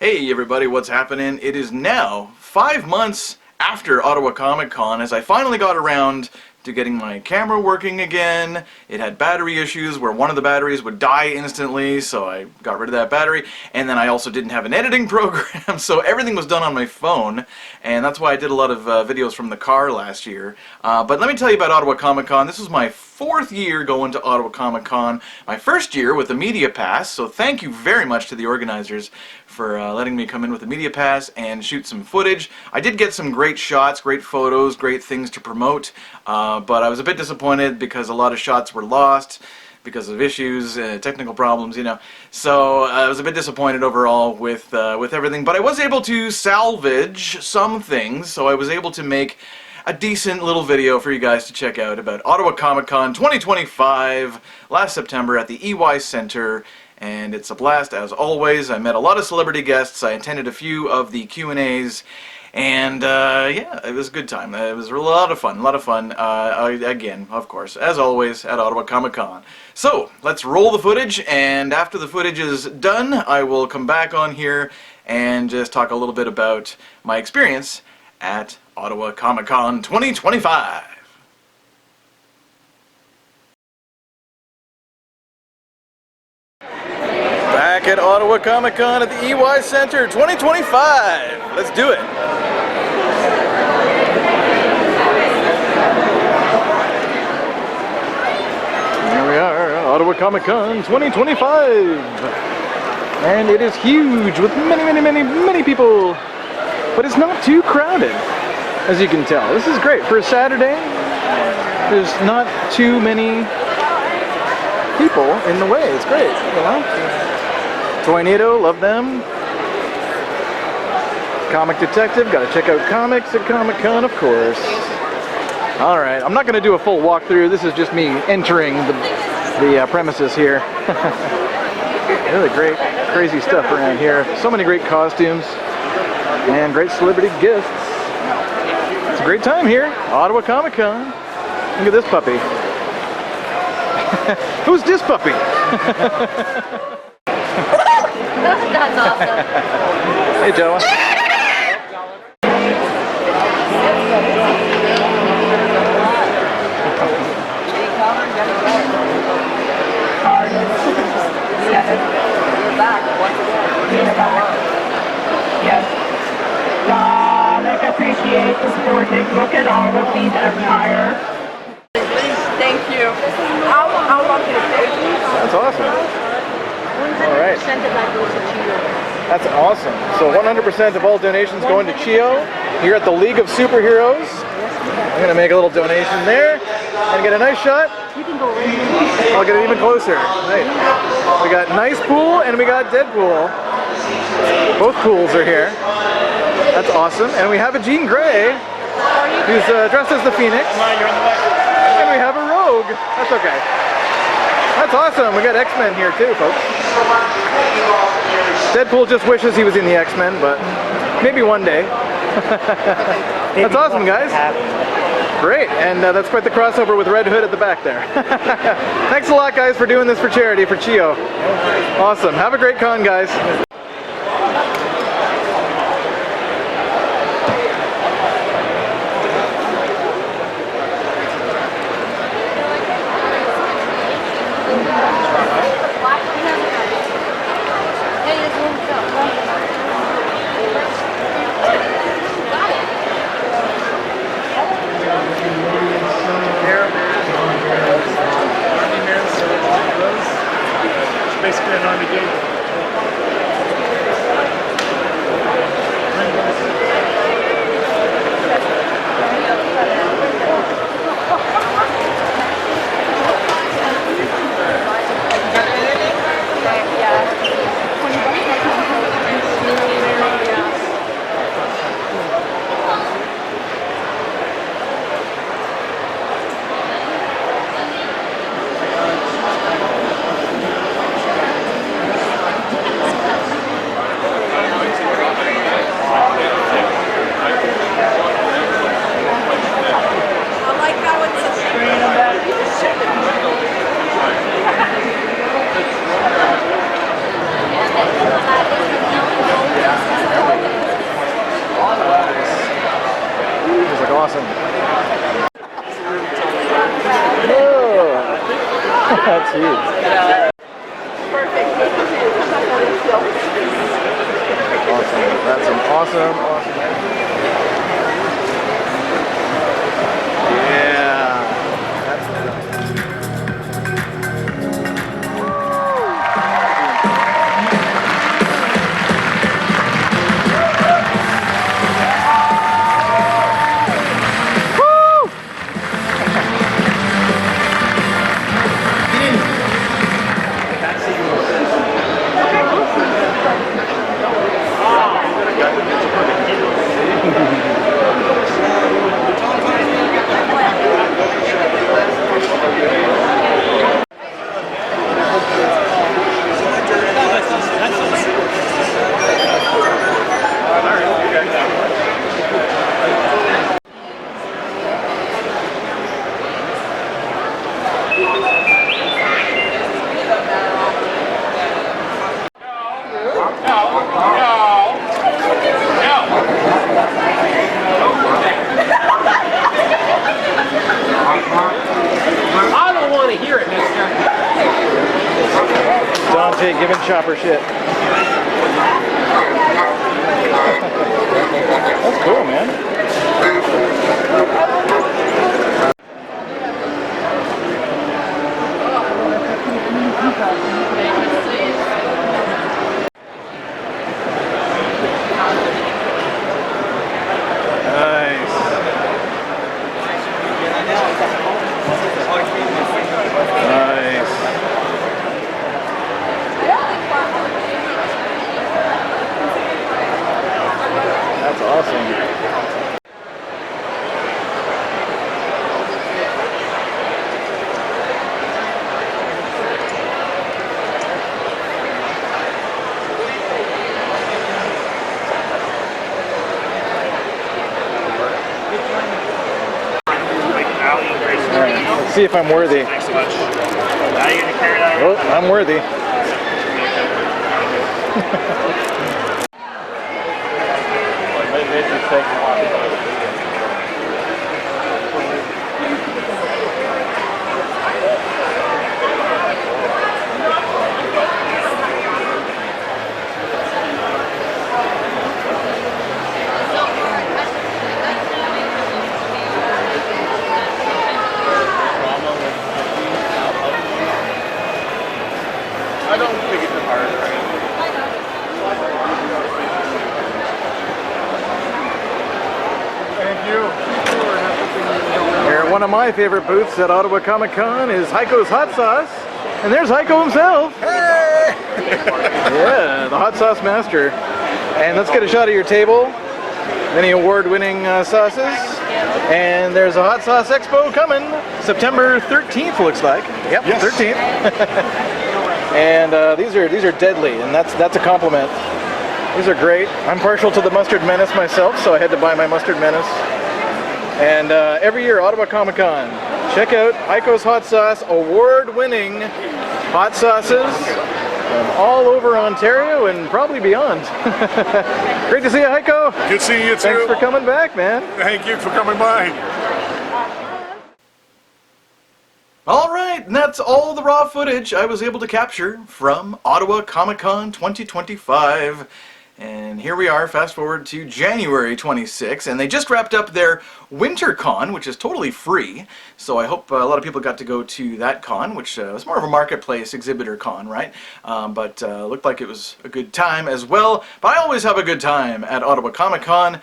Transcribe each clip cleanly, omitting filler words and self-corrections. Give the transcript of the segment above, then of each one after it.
Hey everybody, what's happening? It is now 5 months after Ottawa Comiccon as I finally got around to getting my camera working again. It had battery issues where one of the batteries would die instantly, so I got rid of that battery. And then I also didn't have an editing program, so everything was done on my phone. And that's why I did a lot of videos from the car last year. But let me tell you about Ottawa Comiccon. This was my 4th year going to Ottawa Comiccon. My first year with the media pass, so thank you very much to the organizers for letting me come in with a media pass and shoot some footage. I did get some great shots, great photos, great things to promote, but I was a bit disappointed because a lot of shots were lost because of issues, technical problems, you know. So I was a bit disappointed overall with everything, but I was able to salvage some things, so I was able to make a decent little video for you guys to check out about Ottawa Comiccon 2025 last September at the EY Center, and it's a blast as always. I met a lot of celebrity guests, I attended a few of the Q&As, and yeah, it was a good time. It was a lot of fun, again, of course, as always, at Ottawa Comiccon. So, let's roll the footage, and after the footage is done, I will come back on here and just talk a little bit about my experience at Ottawa Comiccon 2025. Back at Ottawa Comiccon at the EY Center 2025. Let's do it. Here we are, Ottawa Comiccon 2025. And it is huge with many people. But it's not too crowded, as you can tell. This is great. For a Saturday, there's not too many people in the way. It's great, you know? Tornado, love them. Comic Detective, gotta check out comics at Comic-Con, of course. Alright, I'm not gonna do a full walkthrough. This is just me entering the premises here. Really great, crazy stuff around here. So many great costumes and great celebrity gifts. It's a great time here, Ottawa Comiccon. Look at this puppy. Who's this puppy? That's awesome. Hey, Joe. Appreciate the sporting look at all of these empires. Thank you. I'll walk you to safety. That's awesome. 100% of that goes to Chio. That's awesome. So 100% of all donations going to Chio. Here at the League of Superheroes. I'm going to make a little donation there and get a nice shot. You can go right. I'll get it even closer. Nice. We got Nice Pool and we got Deadpool. Both pools are here. That's awesome. And we have a Jean Grey who's dressed as the Phoenix. And we have a Rogue. That's okay. That's awesome. We got X-Men here too, folks. Deadpool just wishes he was in the X-Men, but maybe one day. That's awesome, guys. Great. And that's quite the crossover with Red Hood at the back there. Thanks a lot, guys, for doing this for charity, for Chio. Awesome. Have a great con, guys. Basically an army gate. That's huge. Perfect. Awesome. That's an awesome. Yeah. I don't want to hear it, mister. Dante giving Chopper shit. That's cool, man. That's awesome. Let's see if I'm worthy. Thanks so much. Now you're gonna carry that. Oh, I'm worthy. I don't think it's hard. Thank you. Here, one of my favorite booths at Ottawa Comiccon is Heiko's Hot Sauce. And there's Heiko himself. Hey! Yeah, the hot sauce master. And let's get a shot of your table. Many award-winning sauces. And there's a Hot Sauce Expo coming. September 13th, looks like. Yep, yes. 13th. And these are deadly, and that's a compliment. These are great. I'm partial to the Mustard Menace myself, so I had to buy my Mustard Menace. And every year, Ottawa Comiccon, check out Heiko's Hot Sauce, award-winning hot sauces from all over Ontario and probably beyond. Great to see you, Heiko. Good seeing you too. Thanks for coming back, man. Thank you for coming by. Alright, and that's all the raw footage I was able to capture from Ottawa Comiccon 2025. And here we are, fast forward to January 26th, and they just wrapped up their Winter Con, which is totally free. So I hope a lot of people got to go to that con, which was more of a marketplace exhibitor con, right? But looked like it was a good time as well. But I always have a good time at Ottawa Comiccon.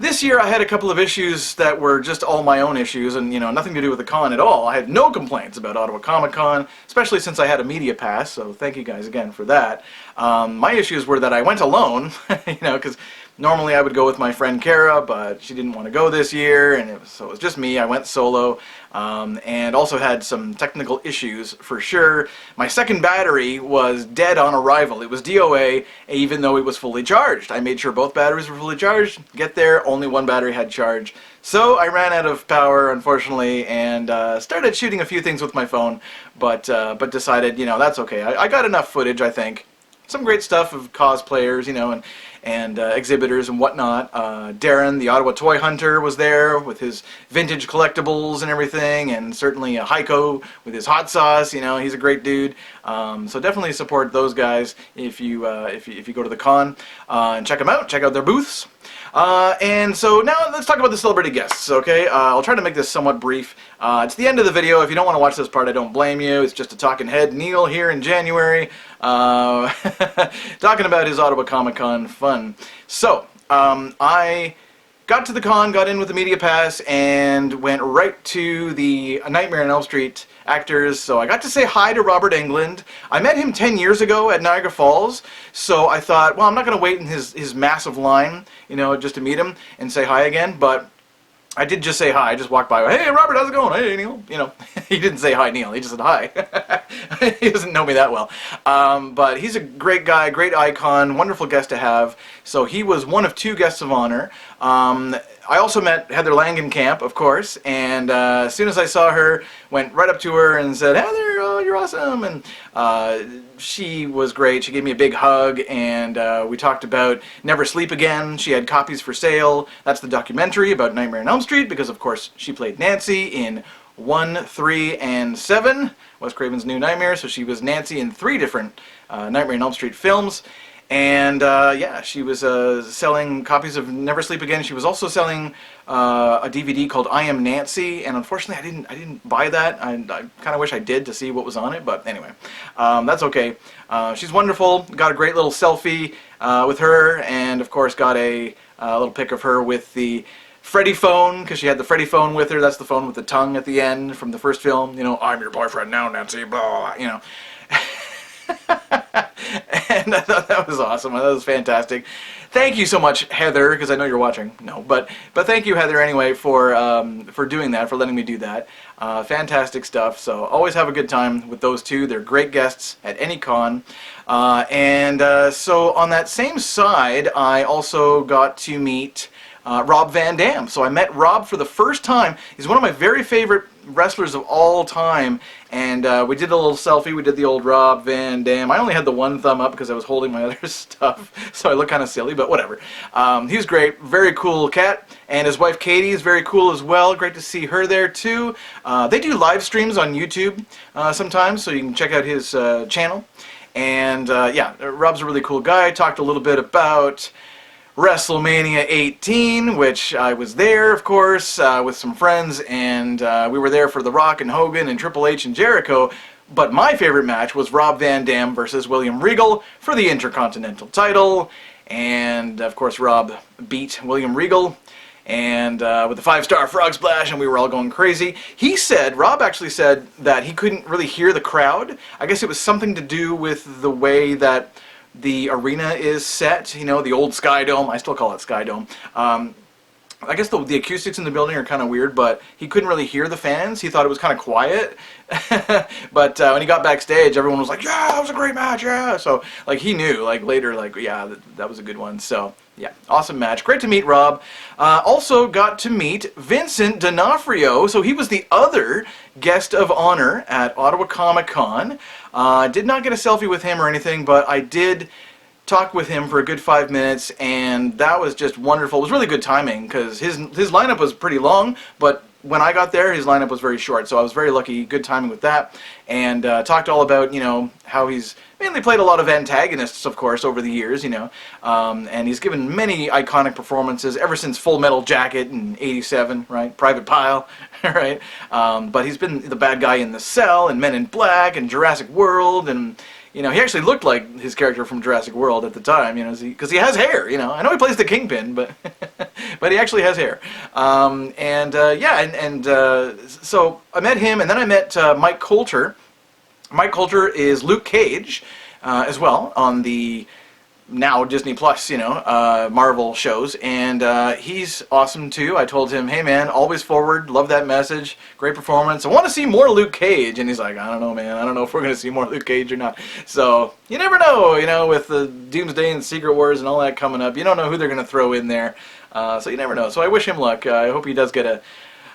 This year I had a couple of issues that were just all my own issues and, you know, nothing to do with the con at all. I had no complaints about Ottawa Comiccon, especially since I had a media pass, so thank you guys again for that. My issues were that I went alone, you know, because normally I would go with my friend Kara, but she didn't want to go this year, and so it was just me. I went solo, and also had some technical issues for sure. My second battery was dead on arrival. It was DOA, even though it was fully charged. I made sure both batteries were fully charged. Get there, only one battery had charge. So I ran out of power, unfortunately, and started shooting a few things with my phone, but decided, you know, that's okay. I got enough footage, I think. Some great stuff of cosplayers, you know, and exhibitors and whatnot. Darren, the Ottawa Toy Hunter, was there with his vintage collectibles and everything, and certainly Heiko with his hot sauce. You know, he's a great dude. So definitely support those guys if you go to the con and check them out. Check out their booths. And so now let's talk about the celebrity guests, okay? I'll try to make this somewhat brief. It's the end of the video. If you don't want to watch this part, I don't blame you. It's just a talking head Neil here in January, talking about his Ottawa Comiccon fun. So, I got to the con, got in with the media pass, and went right to the Nightmare on Elm Street actors. So I got to say hi to Robert Englund. I met him 10 years ago at Niagara Falls, so I thought, well, I'm not going to wait in his massive line, you know, just to meet him and say hi again, but I did just say hi. I just walked by, hey, Robert, how's it going? Hey, Neil. You know, he didn't say hi, Neil. He just said hi. He doesn't know me that well. But he's a great guy, great icon, wonderful guest to have. So he was one of 2 guests of honor. I also met Heather Langenkamp, of course, and as soon as I saw her, went right up to her and said, Heather, oh, you're awesome. And she was great. She gave me a big hug, and we talked about Never Sleep Again. She had copies for sale. That's the documentary about Nightmare on Elm Street, because, of course, she played Nancy in 1, 3, and 7, Wes Craven's New Nightmare, so she was Nancy in 3 different Nightmare on Elm Street films. And yeah, she was selling copies of Never Sleep Again. She was also selling a DVD called I Am Nancy, and unfortunately I didn't buy that. I kind of wish I did to see what was on it, but anyway, that's okay. She's wonderful. Got a great little selfie with her, and of course got a little pic of her with the Freddy phone, because she had the Freddy phone with her. That's the phone with the tongue at the end from the first film. You know, I'm your boyfriend now, Nancy, blah, you know. And I thought that was awesome. I thought it was fantastic. Thank you so much, Heather, because I know you're watching. No, but thank you, Heather, anyway, for doing that, for letting me do that. Fantastic stuff. So always have a good time with those 2. They're great guests at any con. So on that same side, I also got to meet Rob Van Dam. So I met Rob for the first time. He's one of my very favorite wrestlers of all time, and we did a little selfie. We did the old Rob Van Dam. I only had the one thumb up because I was holding my other stuff, so I look kind of silly, but whatever. He was great, very cool cat, and his wife Katie is very cool as well. Great to see her there too. They do live streams on YouTube sometimes, so you can check out his channel. And yeah, Rob's a really cool guy. Talked a little bit about WrestleMania 18, which I was there, of course, with some friends, and we were there for The Rock and Hogan and Triple H and Jericho, but my favorite match was Rob Van Dam versus William Regal for the Intercontinental title, and of course Rob beat William Regal, and with the 5-star frog splash, and we were all going crazy. Rob actually said that he couldn't really hear the crowd. I guess it was something to do with the way that the arena is set, you know, the old Sky Dome. I still call it Sky Dome. I guess the acoustics in the building are kind of weird, but he couldn't really hear the fans. He thought it was kind of quiet. But when he got backstage, everyone was like, yeah, that was a great match, yeah. So, like, he knew, like, later, like, yeah, that was a good one. So, yeah, awesome match. Great to meet Rob. Also got to meet Vincent D'Onofrio. So he was the other guest of honor at Ottawa Comiccon. Did not get a selfie with him or anything, but I did talk with him for a good 5 minutes, and that was just wonderful. It was really good timing, because his lineup was pretty long, but when I got there, his lineup was very short, so I was very lucky. Good timing with that, and talked all about, you know, how he's mainly played a lot of antagonists, of course, over the years, you know, and he's given many iconic performances ever since Full Metal Jacket in '87, right, Private Pile, right, but he's been the bad guy in The Cell, and Men in Black, and Jurassic World, and you know, he actually looked like his character from Jurassic World at the time, you know, because he has hair, you know. I know he plays the Kingpin, but but he actually has hair. So I met him, and then I met Mike Coulter. Mike Coulter is Luke Cage as well on the now Disney Plus, you know, Marvel shows, and he's awesome too. I told him, hey man, always forward, love that message, great performance, I want to see more Luke Cage, and he's like, I don't know man, I don't know if we're going to see more Luke Cage or not. So, you never know, you know, with the Doomsday and Secret Wars and all that coming up, you don't know who they're going to throw in there, so you never know. So I wish him luck. I hope he does get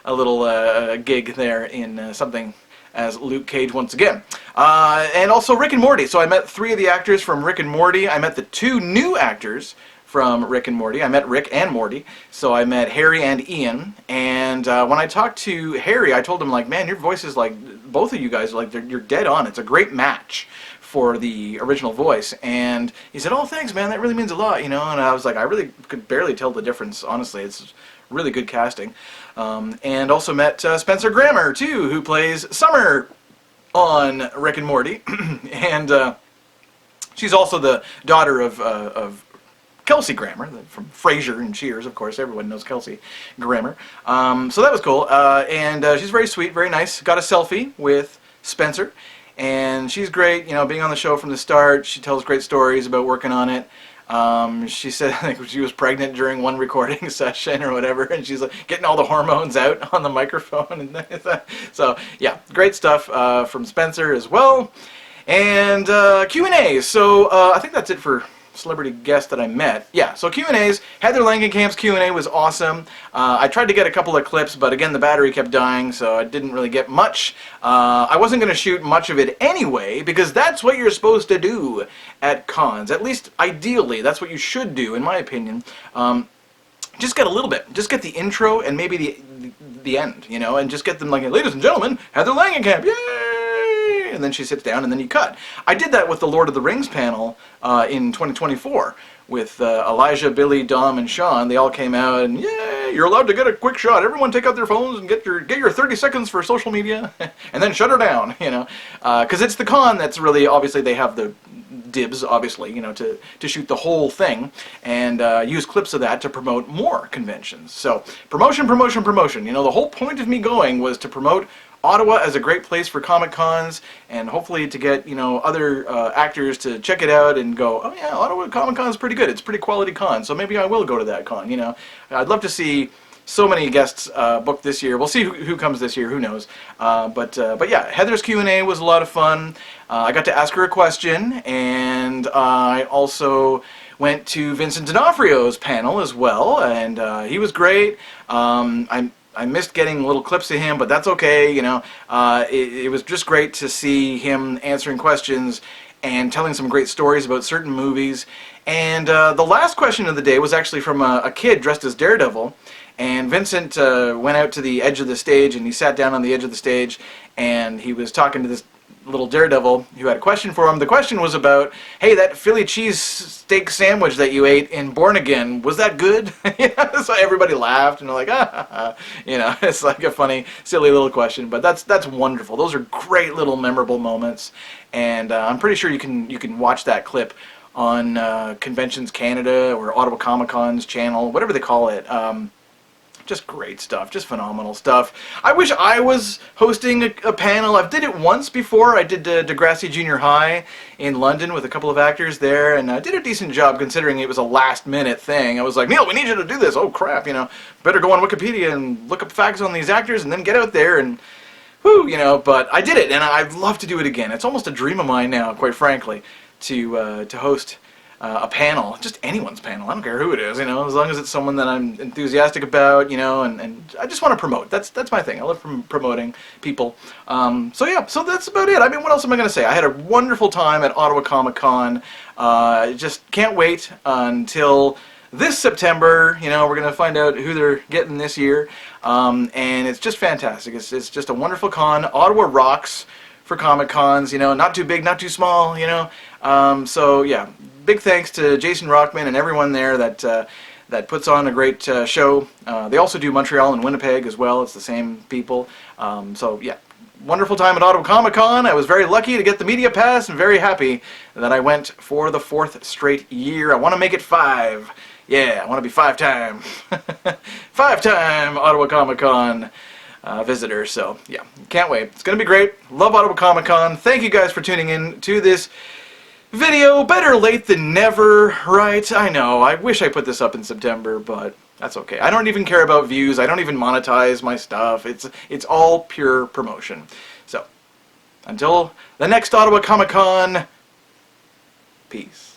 a little gig there in something as Luke Cage once again. And also Rick and Morty. So I met 3 of the actors from Rick and Morty. I met the 2 new actors from Rick and Morty. I met Rick and Morty, so I met Harry and Ian. And when I talked to Harry, I told him, like, man, your voice is like, both of you guys, like, you're dead on. It's a great match for the original voice. And he said, oh, thanks, man, that really means a lot, you know. And I was like, I really could barely tell the difference, honestly. It's really good casting. And also met Spencer Grammer, too, who plays Summer on Rick and Morty. And she's also the daughter of Kelsey Grammer, from Frasier and Cheers, of course. Everyone knows Kelsey Grammer. So that was cool. And she's very sweet, very nice. Got a selfie with Spencer. And she's great, you know, being on the show from the start. She tells great stories about working on it. She said, I think she was pregnant during one recording session or whatever, and she's like getting all the hormones out on the microphone. And so, yeah, great stuff from Spencer as well. And Q&A. So I think that's it for celebrity guests that I met. Yeah, so Q&As. Heather Langenkamp's Q&A was awesome. I tried to get a couple of clips, but again, the battery kept dying, so I didn't really get much. I wasn't going to shoot much of it anyway, because that's what you're supposed to do at cons. At least, ideally, that's what you should do, in my opinion. Just get a little bit. Just get the intro and maybe the end, you know, and just get them like, ladies and gentlemen, Heather Langenkamp, yay! And then she sits down and then you cut. I did that with the Lord of the Rings panel in 2024 with Elijah, Billy, Dom, and Sean. They all came out and, yay, you're allowed to get a quick shot. Everyone take out their phones and get your 30 seconds for social media and then shut her down, you know. Because it's the con that's really, obviously, they have the dibs, obviously, you know, to shoot the whole thing and use clips of that to promote more conventions. So, promotion, promotion, promotion. You know, the whole point of me going was to promote Ottawa as a great place for Comic Cons, and hopefully to get, you know, other actors to check it out and go, oh yeah, Ottawa Comic Con is pretty good. It's a pretty quality con, so maybe I will go to that con. You know, I'd love to see so many guests booked this year. We'll see who comes this year. Who knows? But yeah, Heather's Q&A was a lot of fun. I got to ask her a question, and I also went to Vincent D'Onofrio's panel as well, and he was great. I missed getting little clips of him, but that's okay, you know. It was just great to see him answering questions and telling some great stories about certain movies. And the last question of the day was actually from a kid dressed as Daredevil. And Vincent went out to the edge of the stage, and he sat down on the edge of the stage, and he was talking to this little Daredevil who had a question for him. The question was about, hey, that Philly cheese steak sandwich that you ate in Born Again, was that good? So everybody laughed, and they're like, ah. You know, it's like a funny, silly little question, but that's wonderful. Those are great little memorable moments, and I'm pretty sure you can watch that clip on Conventions Canada or Ottawa Comiccon's channel, whatever they call it. Just great stuff, just phenomenal stuff. I wish I was hosting a panel. I did it once before. I did Degrassi Junior High in London with a couple of actors there, and I did a decent job considering it was a last-minute thing. I was like, Neil, we need you to do this. Oh, crap, you know, better go on Wikipedia and look up facts on these actors and then get out there and, whoo, you know, but I did it, and I'd love to do it again. It's almost a dream of mine now, quite frankly, to host a panel, just anyone's panel. I don't care who it is, you know, as long as it's someone that I'm enthusiastic about, you know, and I just want to promote. That's my thing. I love promoting people. So yeah, so that's about it. I mean, what else am I going to say? I had a wonderful time at Ottawa Comic-Con. Just can't wait until this September. You know, we're going to find out who they're getting this year. And it's just fantastic. It's just a wonderful con. Ottawa rocks for Comic-Cons, you know, not too big, not too small, you know. So yeah, big thanks to Jason Rockman and everyone there that puts on a great show. They also do Montreal and Winnipeg as well. It's the same people. So yeah, wonderful time at Ottawa Comic-Con. I was very lucky to get the media pass and very happy that I went for the 4th straight year. I want to make it 5. Yeah, I want to be 5-time. 5-time Ottawa Comic-Con visitor. So yeah, can't wait. It's going to be great. Love Ottawa Comic-Con. Thank you guys for tuning in to this video. Better late than never, right? I know. I wish I put this up in September, but that's okay. I don't even care about views. I don't even monetize my stuff. It's all pure promotion. So, until the next Ottawa Comic-Con, peace.